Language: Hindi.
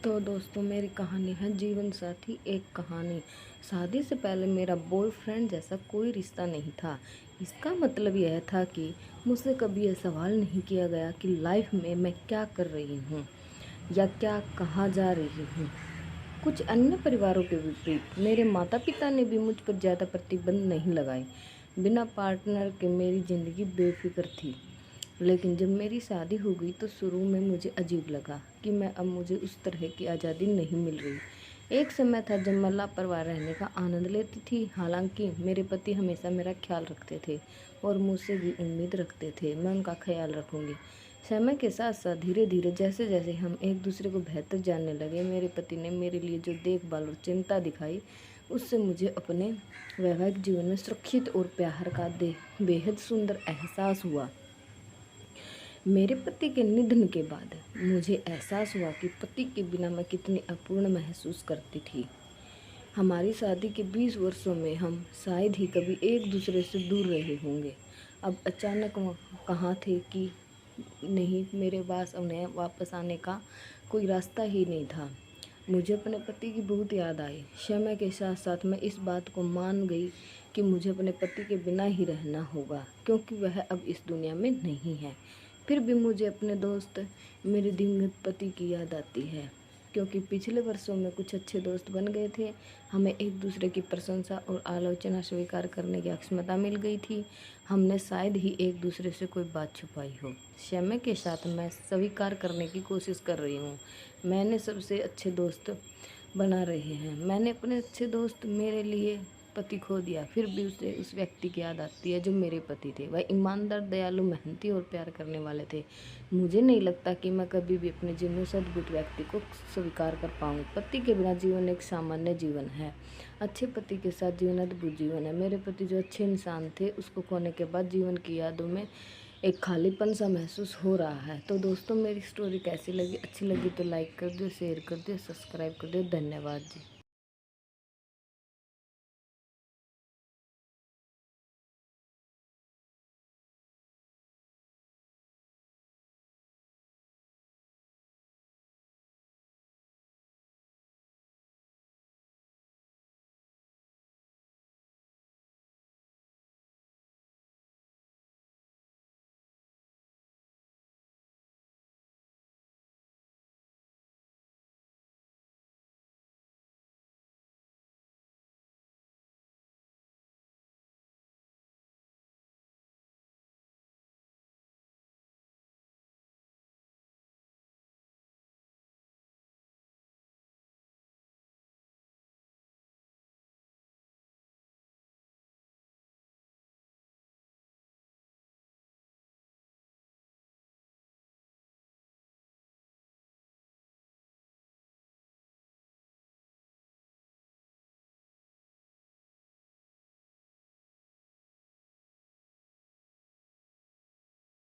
तो दोस्तों मेरी कहानी है जीवन साथी एक कहानी। शादी से पहले मेरा बॉयफ्रेंड जैसा कोई रिश्ता नहीं था। इसका मतलब यह था कि मुझसे कभी यह सवाल नहीं किया गया कि लाइफ में मैं क्या कर रही हूँ या क्या कहाँ जा रही हूँ। कुछ अन्य परिवारों के विपरीत मेरे माता पिता ने भी मुझ पर ज़्यादा प्रतिबंध नहीं लगाए। बिना पार्टनर के मेरी ज़िंदगी बेफिक्र थी। लेकिन जब मेरी शादी हो गई तो शुरू में मुझे अजीब लगा कि मुझे उस तरह की आज़ादी नहीं मिल रही। एक समय था जब मैं लापरवाह रहने का आनंद लेती थी। हालांकि मेरे पति हमेशा मेरा ख्याल रखते थे और मुझसे भी उम्मीद रखते थे मैं उनका ख्याल रखूंगी। समय के साथ साथ धीरे धीरे जैसे जैसे हम एक दूसरे को बेहतर जानने लगे, मेरे पति ने मेरे लिए जो देखभाल और चिंता दिखाई, उससे मुझे अपने वैवाहिक जीवन में सुरक्षित और प्यार का बेहद सुंदर एहसास हुआ। मेरे पति के निधन के बाद मुझे एहसास हुआ कि पति के बिना मैं कितनी अपूर्ण महसूस करती थी। हमारी शादी के 20 वर्षों में हम शायद ही कभी एक दूसरे से दूर रहे होंगे। अब अचानक कहाँ थे कि नहीं, मेरे पास उन्हें वापस आने का कोई रास्ता ही नहीं था। मुझे अपने पति की बहुत याद आई। समय के साथ साथ मैं इस बात को मान गई कि मुझे अपने पति के बिना ही रहना होगा, क्योंकि वह अब इस दुनिया में नहीं है। फिर भी मुझे अपने दोस्त, मेरे दिवंगत पति की याद आती है, क्योंकि पिछले वर्षों में कुछ अच्छे दोस्त बन गए थे। हमें एक दूसरे की प्रशंसा और आलोचना स्वीकार करने की क्षमता मिल गई थी। हमने शायद ही एक दूसरे से कोई बात छुपाई हो। समय के साथ मैं स्वीकार करने की कोशिश कर रही हूँ। मैंने सबसे अच्छे दोस्त बना रहे हैं। मैंने अपने अच्छे दोस्त मेरे लिए पति खो दिया, फिर भी उसे उस व्यक्ति की याद आती है जो मेरे पति थे। वह ईमानदार, दयालु, मेहनती और प्यार करने वाले थे। मुझे नहीं लगता कि मैं कभी भी अपने जीवन में सद्बुद्ध व्यक्ति को स्वीकार कर पाऊँ। पति के बिना जीवन एक सामान्य जीवन है, अच्छे पति के साथ जीवन अद्भुत जीवन है। मेरे पति जो अच्छे इंसान थे, उसको खोने के बाद जीवन की यादों में एक खालीपन सा महसूस हो रहा है। तो दोस्तों मेरी स्टोरी कैसी लगी? अच्छी लगी तो लाइक कर दो, शेयर कर दो, सब्सक्राइब कर दो। धन्यवाद जी।